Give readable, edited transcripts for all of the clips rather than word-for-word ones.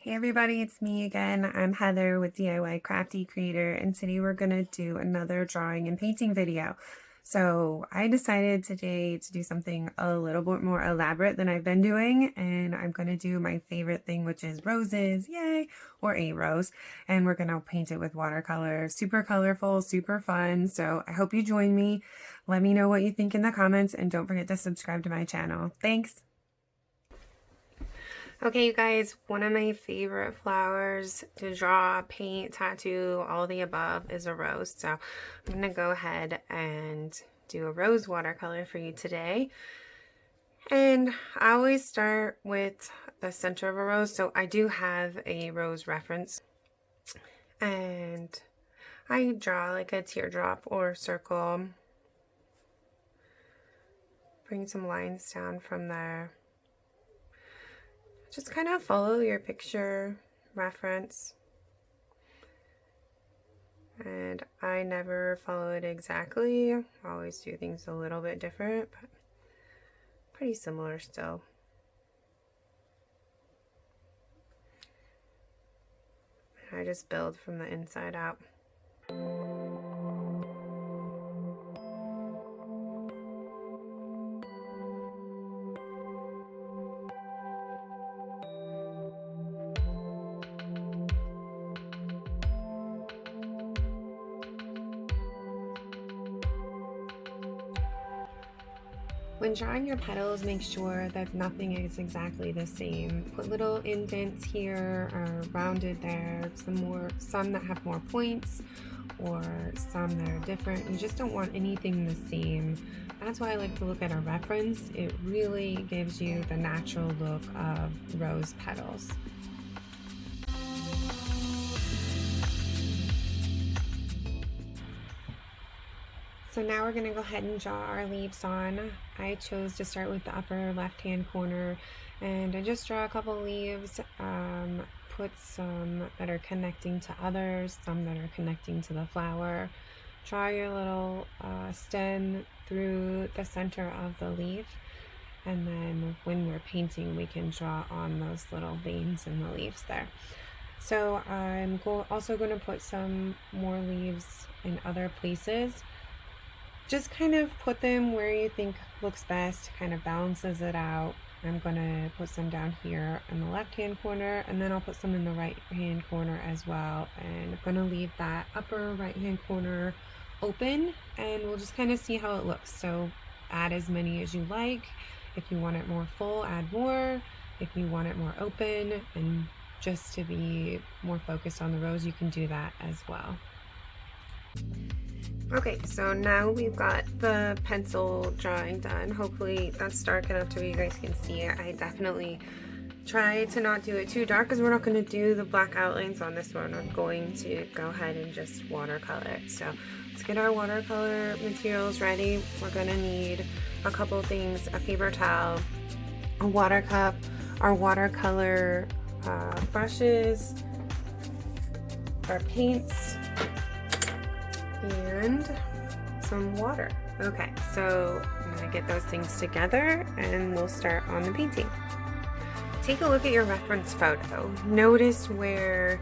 Hey everybody, it's me again. I'm Heather with DIY Crafty Creator, and today we're going to do another drawing and painting video. So I decided today to do something a little bit more elaborate than I've been doing, and I'm going to do my favorite thing, which is roses, yay, or a rose, and we're going to paint it with watercolor. Super colorful, super fun, so I hope you join me. Let me know what you think in the comments, and don't forget to subscribe to my channel. Thanks! Okay, you guys, one of my favorite flowers to draw, paint, tattoo, all the above is a rose. So I'm going to go ahead and do a rose watercolor for you today. And I always start with the center of a rose. So I do have a rose reference. And I draw like a teardrop or circle. Bring some lines down from there. Just kind of follow your picture reference. And I never follow it exactly. I always do things a little bit different, but pretty similar still. And I just build from the inside out. When drawing your petals, make sure that nothing is exactly the same. Put little indents here or rounded there, some that have more points or some that are different. You just don't want anything the same. That's why I like to look at a reference. It really gives you the natural look of rose petals. So now we're going to go ahead and draw our leaves on. I chose to start with the upper left hand corner, and I just draw a couple leaves, put some that are connecting to others, some that are connecting to the flower. Draw your little stem through the center of the leaf, and then when we're painting we can draw on those little veins in the leaves there. So I'm also going to put some more leaves in other places. Just kind of put them where you think looks best, kind of balances it out. I'm going to put some down here in the left hand corner, and then I'll put some in the right hand corner as well. And I'm going to leave that upper right hand corner open, and we'll just kind of see how it looks. So add as many as you like. If you want it more full, add more. If you want it more open and just to be more focused on the rose, you can do that as well. Okay, so now we've got the pencil drawing done. Hopefully that's dark enough to where you guys can see it. I definitely try to not do it too dark because we're not going to do the black outlines on this one. I'm going to go ahead and just watercolor it. So let's get our watercolor materials ready. We're going to need a couple things: a paper towel, a water cup, our watercolor brushes, our paints, and some water. Okay, so I'm gonna get those things together and we'll start on the painting. Take a look at your reference photo. Notice where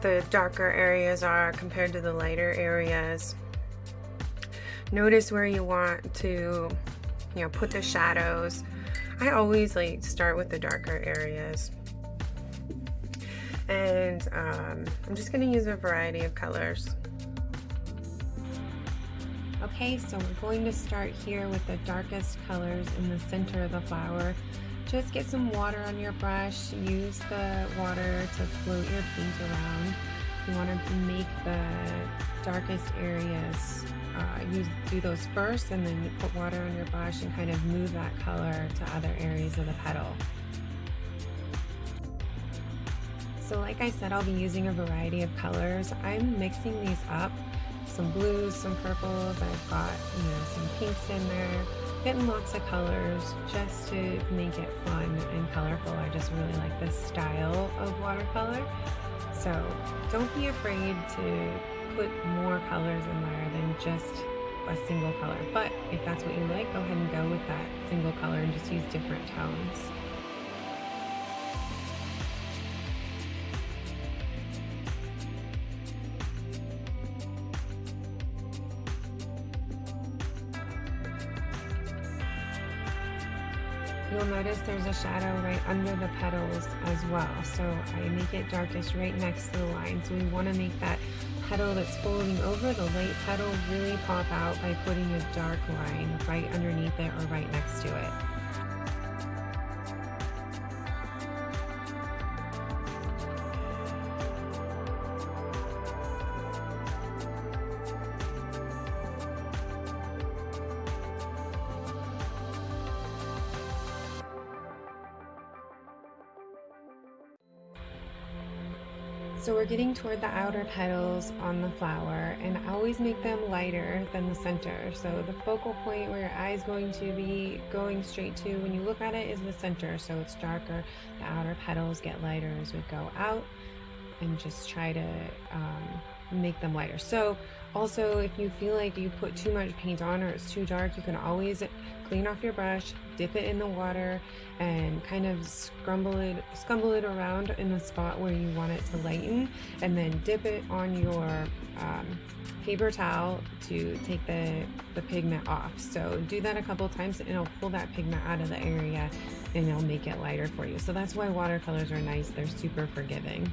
the darker areas are compared to the lighter areas. Notice where you want to, put the shadows. I always like to start with the darker areas. And I'm just gonna use a variety of colors. Okay, so we're going to start here with the darkest colors in the center of the flower. Just get some water on your brush. Use the water to float your paint around. You want to make the darkest areas. You do those first, and then you put water on your brush and kind of move that color to other areas of the petal. So like I said, I'll be using a variety of colors. I'm mixing these up. Some blues, some purples, I've got some pinks in there, getting lots of colors just to make it fun and colorful. I just really like this style of watercolor. So don't be afraid to put more colors in there than just a single color. But if that's what you like, go ahead and go with that single color and just use different tones. you'll notice there's a shadow right under the petals as well. So I make it darkest right next to the line. So we want to make that petal that's folding over the light petal really pop out by putting a dark line right underneath it or right next to it. So we're getting toward the outer petals on the flower, and I always make them lighter than the center. So the focal point where your eye is going to be going straight to when you look at it is the center, so it's darker. The outer petals get lighter as we go out, and just try to make them lighter. So also, if you feel like you put too much paint on or it's too dark, you can always clean off your brush, dip it in the water, and kind of scumble it around in the spot where you want it to lighten, and then dip it on your paper towel to take the pigment off. So do that a couple times and it'll pull that pigment out of the area and it'll make it lighter for you. So that's why watercolors are nice. They're super forgiving.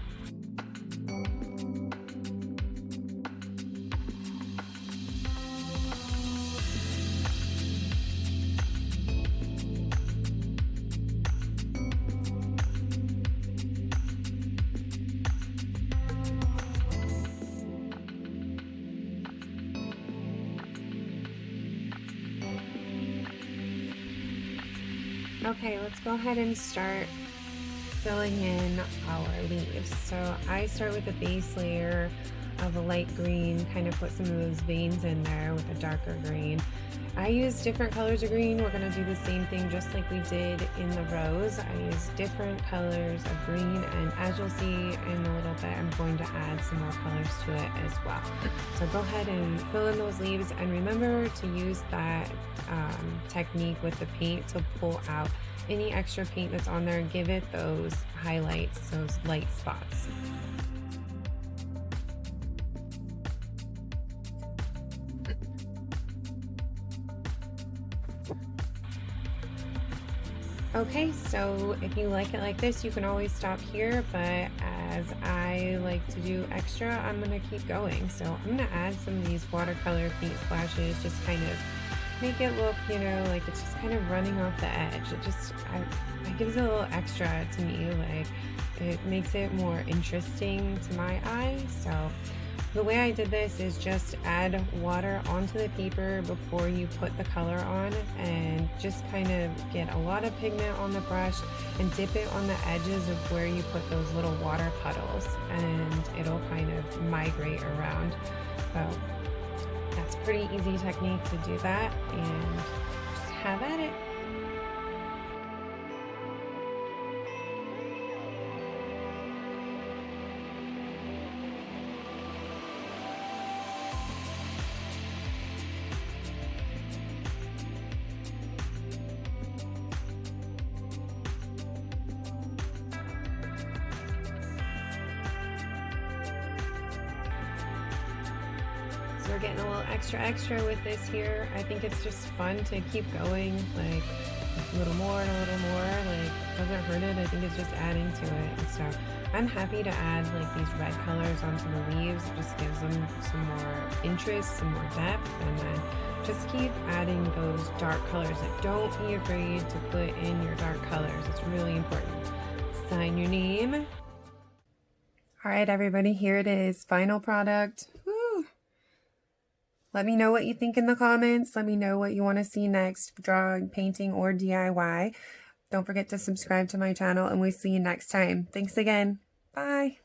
Okay, let's go ahead and start filling in our leaves. So I start with a base layer of a light green, kind of put some of those veins in there with a darker green. I use different colors of green. We're going to do the same thing just like we did in the rose. I use different colors of green, and as you'll see in a little bit, I'm going to add some more colors to it as well. So go ahead and fill in those leaves, and remember to use that technique with the paint to pull out any extra paint that's on there and give it those highlights, those light spots. Okay, so if you like it like this, you can always stop here, but as I like to do extra, I'm going to keep going. So I'm going to add some of these watercolor paint splashes, just kind of make it look, you know, like it's just kind of running off the edge. It gives it a little extra to me, like it makes it more interesting to my eye. So the way I did this is just add water onto the paper before you put the color on, and just kind of get a lot of pigment on the brush and dip it on the edges of where you put those little water puddles, and it'll kind of migrate around. So that's a pretty easy technique to do that, and just have at it. We're getting a little extra with this here. I think it's just fun to keep going, like a little more and a little more, like doesn't hurt it. I think it's just adding to it. And so I'm happy to add like these red colors onto the leaves. It just gives them some more interest, some more depth, and then just keep adding those dark colors. Like, don't be afraid to put in your dark colors. It's really important. Sign your name. All right, everybody, here it is. Final product. Woo. Let me know what you think in the comments. Let me know what you want to see next, drawing, painting, or DIY. Don't forget to subscribe to my channel, and we'll see you next time. Thanks again. Bye.